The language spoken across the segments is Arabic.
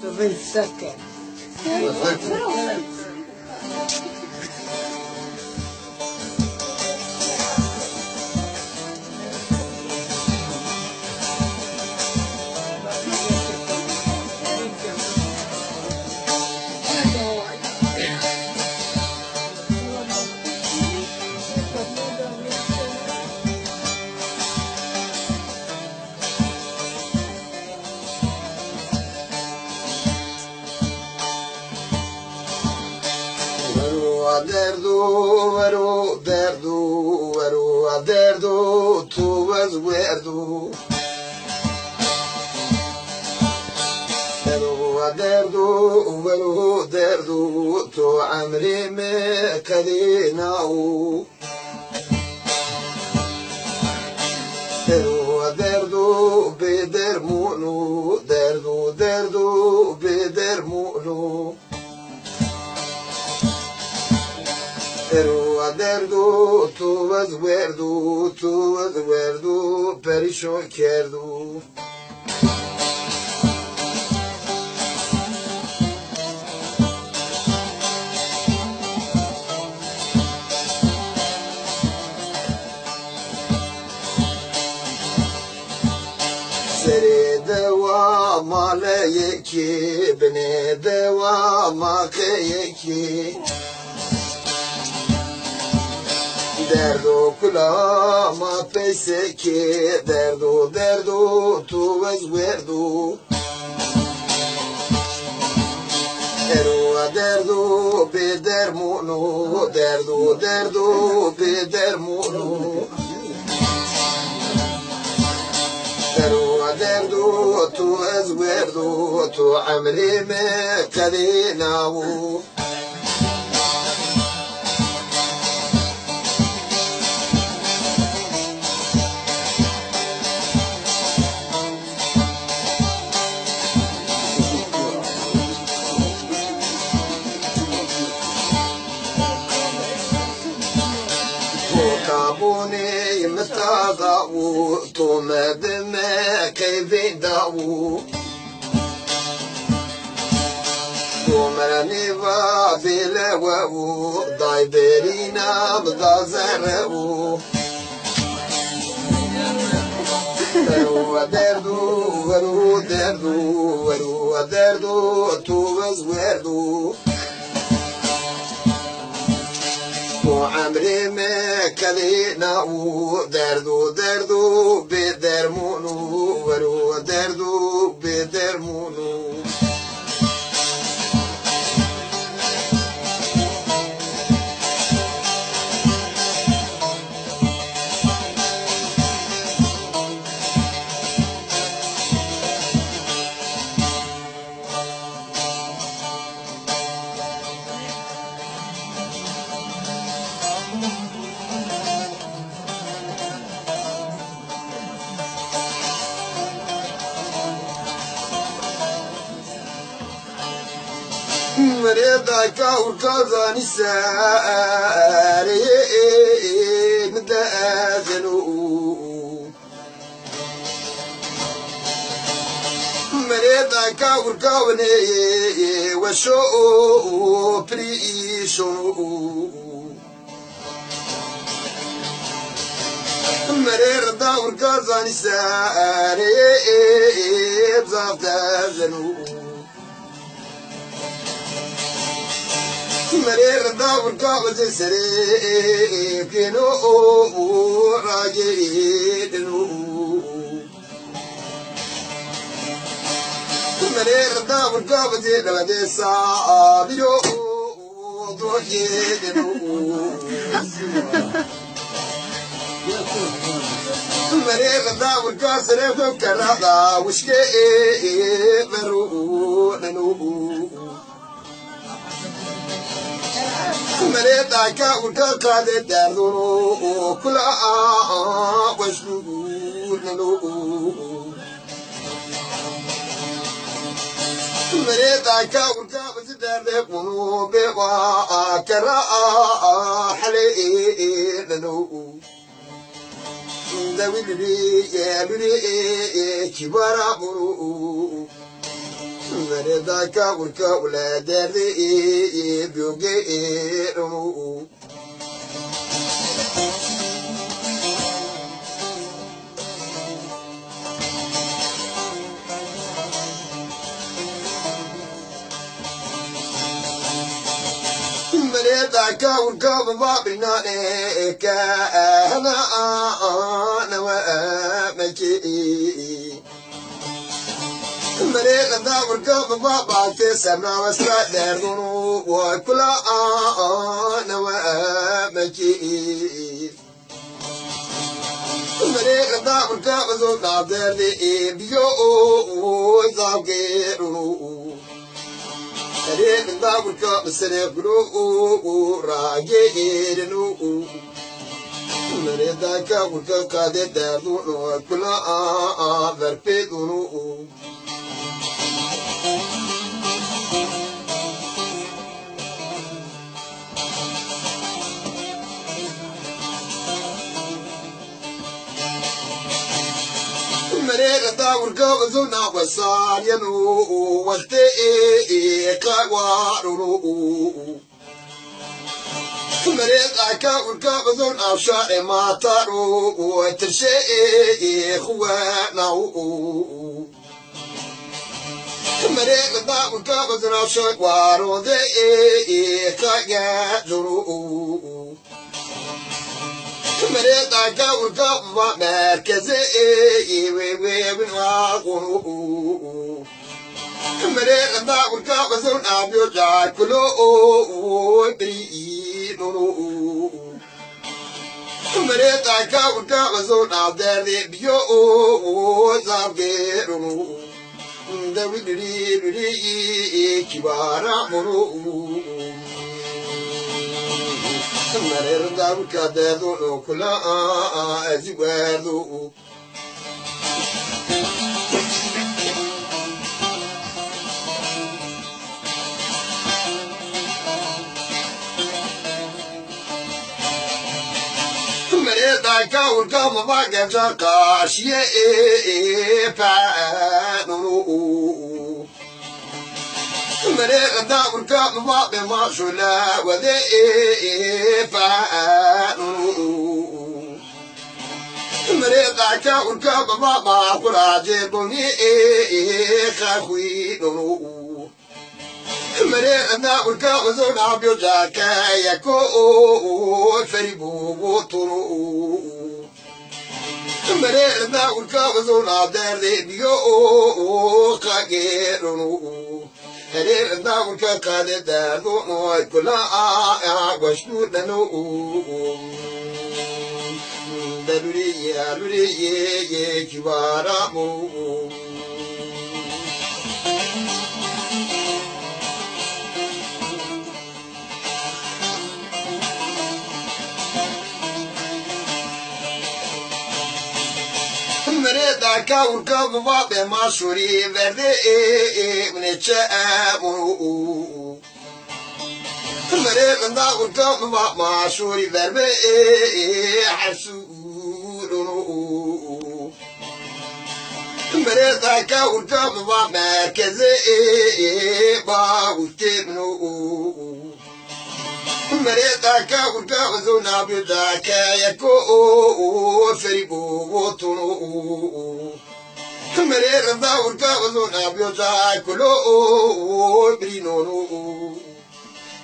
بالسكن derdu tu wazwerdu derdu tu amri me kadinau derdu bedermunu derdu bedermunu derdu tu wazwerdu perişan kerdu seri devama leyeki beni devama keyeki derdu kulama peseki derdu tu wazwerdu derdu bedermunu derdu bedermunu derdu tu wazwerdu tu amri me kadinau kabuni mtadawu tu medme kayfi dawu tu marani va bilawu dai berina bdazaru derdu tu wazwerdu عمري ما كلينا دردو بدرمونو ورو دردو بدرمونو مريضا كاور كازاني ساري مدازنو مريضا كاور كاوني وشو بريشو مريضا وركازاني ساري بزافتازنو مرير داور كاغز سري كينو راجيدنو مرير داور كاغز لغدي صابيو ضوجيدنو مرير داور كاسر فكرا وشكي برو ننو مريضا كاور كاده دردو كلا وشنو ننو مريضا كاور كاده دردو بوا كرا حلي ننو داوي لي كبارا برو مريضك والكولاد ذي بيوقيرو مريضك والكوب بابنا كأنا أنا وأمكي مريض داور كوب بابا كسمنا وسرع دردونو وكل أنا وأمكي مريض داور كوب زوجنا دردي بيو زاوجيرو مريض داور كوب سرقلو راجيرنو مريض داور كوب كادر دردونو وكل بربيدونو مريض داور كوب زوجنا وصار ينو والتي كوارو مريض كوب كوب زوجنا شاء ما طارو وترشي خوانا مريض داور كوب زوجنا شاء وارو ذي كاجرو مريض كوب كوب مركزي وينواقو مريض داور كوب زوجنا بيوجع كلو برينو مريض كوب كوب زوجنا دردي بيو زاوجيرو دوري كبارا مرو مريض داور كادو كلا أزوالو مريض كوب كوب باقي جاكاشيه فانو مريض داور كوب باقي ماشولا وذي فانو مريض كوب كوب بابا قراجي بني خاخوينو مريض داور كوب زونا بيوجاكا يكو فريبو بوترو مريض داور كوب زونا دردي بيو خاجيرو مريض داور كوب دردو كلا وشنو دنو دلوري كبارا مو مريض كوب كوب بابي ماشوري وردي من الشام مريض داور كوب بابي ماشوري وردي حسود مريض كوب كوب بابي مركزي باوتبنو مريض كوب كوب زونا بيداك يكو فريبو وطنو مريض داور كوب زونا بيداك كلو برينو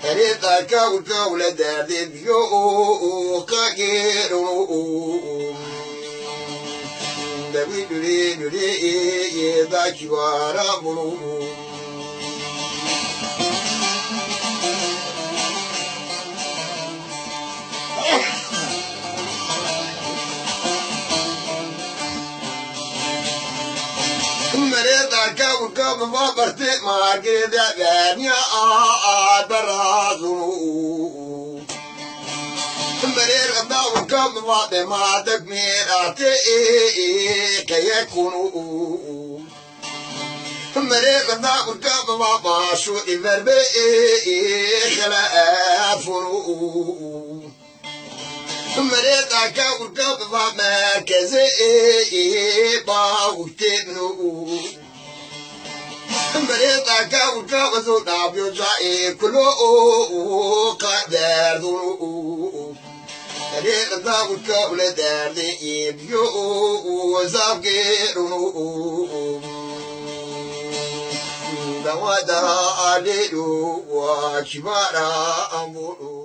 مريض كوب كوب لدردي بيو كاجيرو دوري داكي وارا مرو مريض كوب كوب ما برتي ما قيد يا برازو مريض داور كوب ما دقميراتي كيكونو مريض داور كوب ما شو إذربي خلافونو مريض كوب كوب مركزي باوتبنو بريتا كاوكا وزودا بيوجاي كلو قدر ذو بريتا كاوكا ولدر دي بيو زاغيرو دوادا عليو وكبارا أمورو